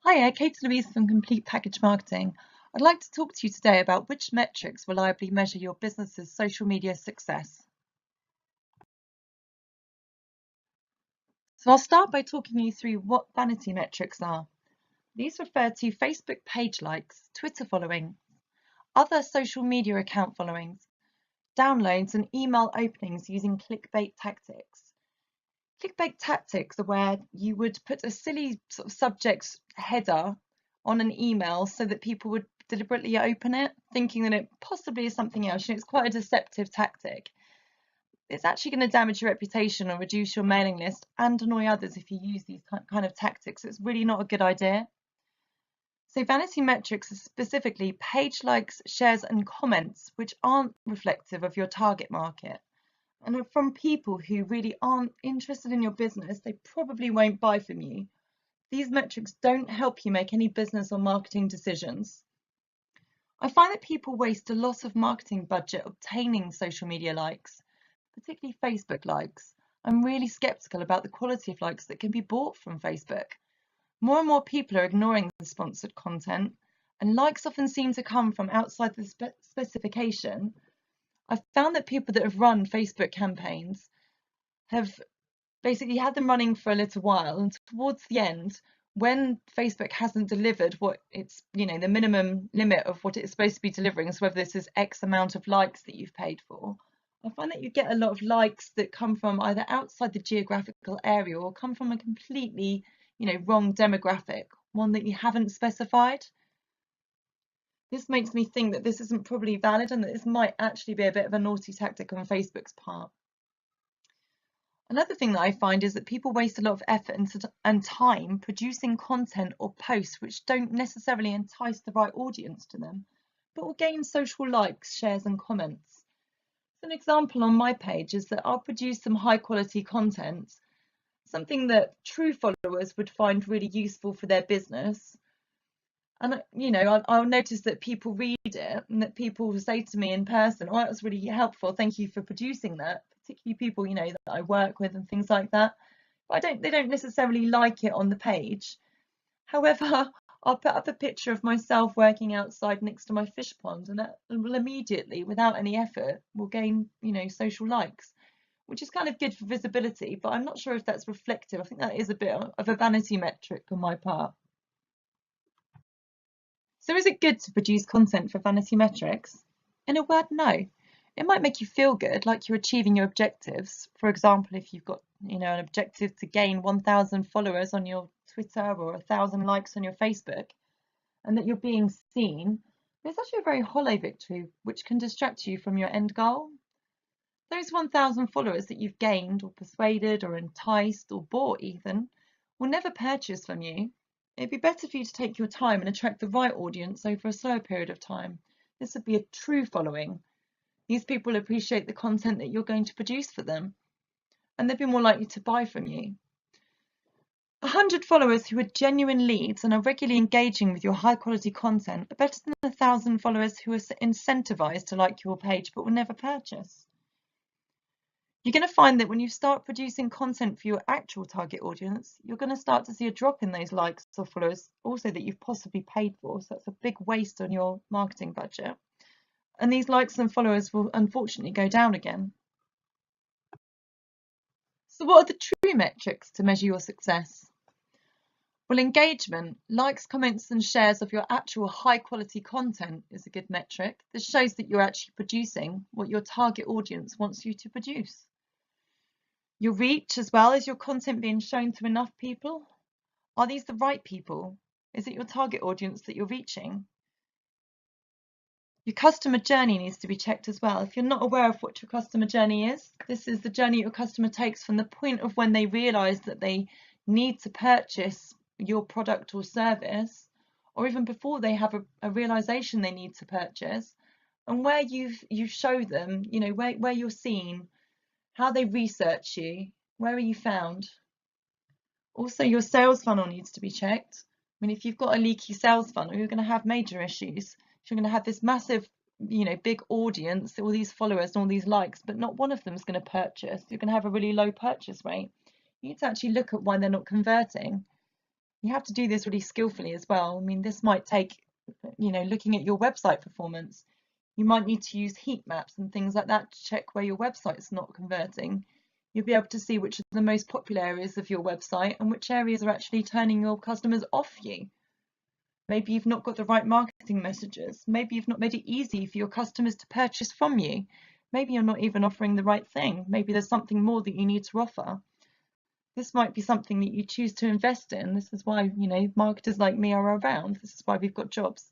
Hiya, Kate Louise from Complete Package Marketing. I'd like to talk to you today about which metrics reliably measure your business's social media success. So I'll start by talking you through what vanity metrics are. These refer to Facebook page likes, Twitter following, other social media account followings, downloads and email openings using clickbait tactics. Clickbait tactics are where you would put a silly sort of subject header on an email so that people would deliberately open it, thinking that it possibly is something else. It's quite a deceptive tactic. It's actually going to damage your reputation or reduce your mailing list and annoy others if you use these kind of tactics. It's really not a good idea. So vanity metrics are specifically page likes, shares and comments, which aren't reflective of your target market. And are from people who really aren't interested in your business. They probably won't buy from you. These metrics don't help you make any business or marketing decisions. I find that people waste a lot of marketing budget obtaining social media likes, particularly Facebook likes. I'm really skeptical about the quality of likes that can be bought from Facebook. More and more people are ignoring the sponsored content, and likes often seem to come from outside the specification. I've found that people that have run Facebook campaigns have basically had them running for a little while, and towards the end, when Facebook hasn't delivered what it's, the minimum limit of what it's supposed to be delivering, so whether this is X amount of likes that you've paid for, I find that you get a lot of likes that come from either outside the geographical area or come from a completely, wrong demographic, one that you haven't specified. This makes me think that this isn't probably valid and that this might actually be a bit of a naughty tactic on Facebook's part. Another thing that I find is that people waste a lot of effort and time producing content or posts which don't necessarily entice the right audience to them, but will gain social likes, shares and comments. So an example on my page is that I'll produce some high quality content, something that true followers would find really useful for their business. And, I'll notice that people read it and that people will say to me in person, oh, that was really helpful. Thank you for producing that. Particularly people, that I work with and things like that. But they don't necessarily like it on the page. However, I'll put up a picture of myself working outside next to my fish pond, and that will immediately, without any effort, will gain, social likes, which is kind of good for visibility. But I'm not sure if that's reflective. I think that is a bit of a vanity metric on my part. So is it good to produce content for vanity metrics? In a word, no. It might make you feel good, like you're achieving your objectives. For example, if you've got, an objective to gain 1,000 followers on your Twitter or 1,000 likes on your Facebook, and that you're being seen, it's actually a very hollow victory, which can distract you from your end goal. Those 1,000 followers that you've gained or persuaded or enticed or bought even will never purchase from you. It'd be better for you to take your time and attract the right audience over a slower period of time. This would be a true following. These people appreciate the content that you're going to produce for them, and they'll be more likely to buy from you. 100 followers who are genuine leads and are regularly engaging with your high quality content are better than 1,000 followers who are incentivized to like your page but will never purchase. You're going to find that when you start producing content for your actual target audience, you're going to start to see a drop in those likes or followers also that you've possibly paid for. So that's a big waste on your marketing budget. And these likes and followers will unfortunately go down again. So what are the true metrics to measure your success? Well, engagement, likes, comments and shares of your actual high quality content is a good metric. This shows that you're actually producing what your target audience wants you to produce. Your reach as well, is your content being shown to enough people? Are these the right people? Is it your target audience that you're reaching? Your customer journey needs to be checked as well. If you're not aware of what your customer journey is, this is the journey your customer takes from the point of when they realise that they need to purchase your product or service, or even before they have a realisation they need to purchase, and where you show them, where you're seen, how they research you, where are you found. Also, your sales funnel needs to be checked. I mean, if you've got a leaky sales funnel, you're going to have major issues. You're going to have this massive, big audience, all these followers and all these likes, but not one of them is going to purchase. You're going to have a really low purchase rate. You need to actually look at why they're not converting. You have to do this really skillfully as well. I mean, this might take, looking at your website performance. You might need to use heat maps and things like that to check where your website's not converting. You'll be able to see which are the most popular areas of your website and which areas are actually turning your customers off you. Maybe you've not got the right marketing messages. Maybe you've not made it easy for your customers to purchase from you. Maybe you're not even offering the right thing. Maybe there's something more that you need to offer. This might be something that you choose to invest in. This is why, marketers like me are around. This is why we've got jobs.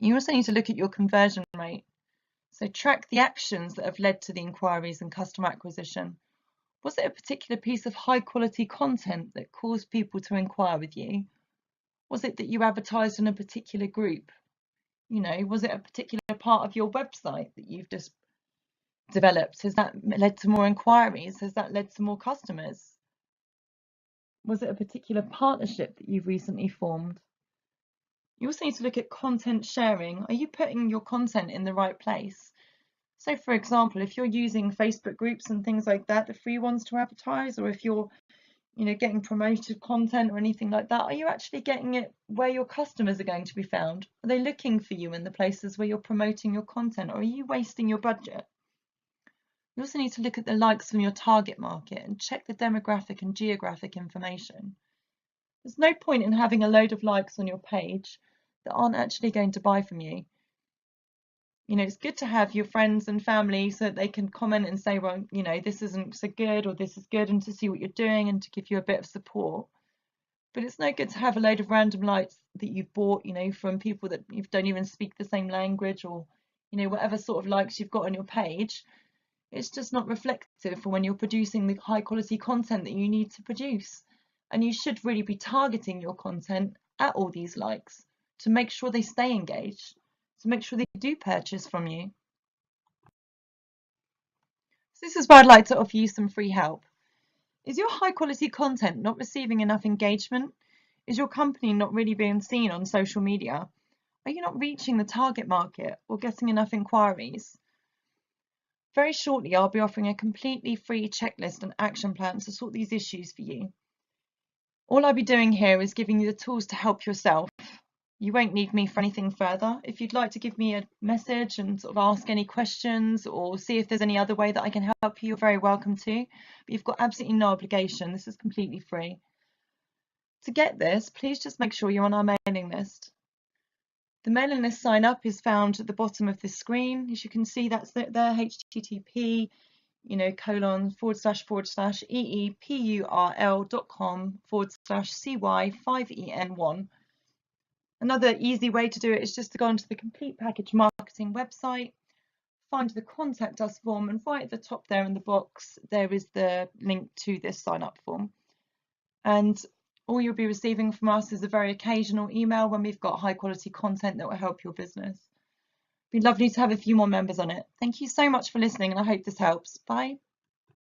You also need to look at your conversion rate. So track the actions that have led to the inquiries and customer acquisition. Was it a particular piece of high quality content that caused people to inquire with you? Was it that you advertised in a particular group? Was it a particular part of your website that you've just developed? Has that led to more inquiries? Has that led to more customers? Was it a particular partnership that you've recently formed? You also need to look at content sharing. Are you putting your content in the right place? So for example, if you're using Facebook groups and things like that, the free ones to advertise, or if you're getting promoted content or anything like that, are you actually getting it where your customers are going to be found? Are they looking for you in the places where you're promoting your content, or are you wasting your budget? You also need to look at the likes from your target market and check the demographic and geographic information. There's no point in having a load of likes on your page that aren't actually going to buy from you. It's good to have your friends and family so that they can comment and say, well, this isn't so good or this is good, and to see what you're doing and to give you a bit of support. But it's no good to have a load of random likes that you've bought, from people that you don't even speak the same language, or, whatever sort of likes you've got on your page. It's just not reflective for when you're producing the high quality content that you need to produce. And you should really be targeting your content at all these likes to make sure they stay engaged, to make sure they do purchase from you. So this is where I'd like to offer you some free help. Is your high quality content not receiving enough engagement? Is your company not really being seen on social media? Are you not reaching the target market or getting enough inquiries? Very shortly, I'll be offering a completely free checklist and action plan to sort these issues for you. All I'll be doing here is giving you the tools to help yourself. You won't need me for anything further. If you'd like to give me a message and sort of ask any questions or see if there's any other way that I can help you, you're very welcome to. But you've got absolutely no obligation. This is completely free. To get this, please just make sure you're on our mailing list. The mailing list sign up is found at the bottom of this screen. As you can see, that's there, http eepurl.com/CY5EN1. Another easy way to do it is just to go onto the Complete Package Marketing website, find the Contact Us form, and right at the top there in the box, there is the link to this sign up form. And all you'll be receiving from us is a very occasional email when we've got high quality content that will help your business. It'd be lovely to have a few more members on it. Thank you so much for listening, and I hope this helps. Bye.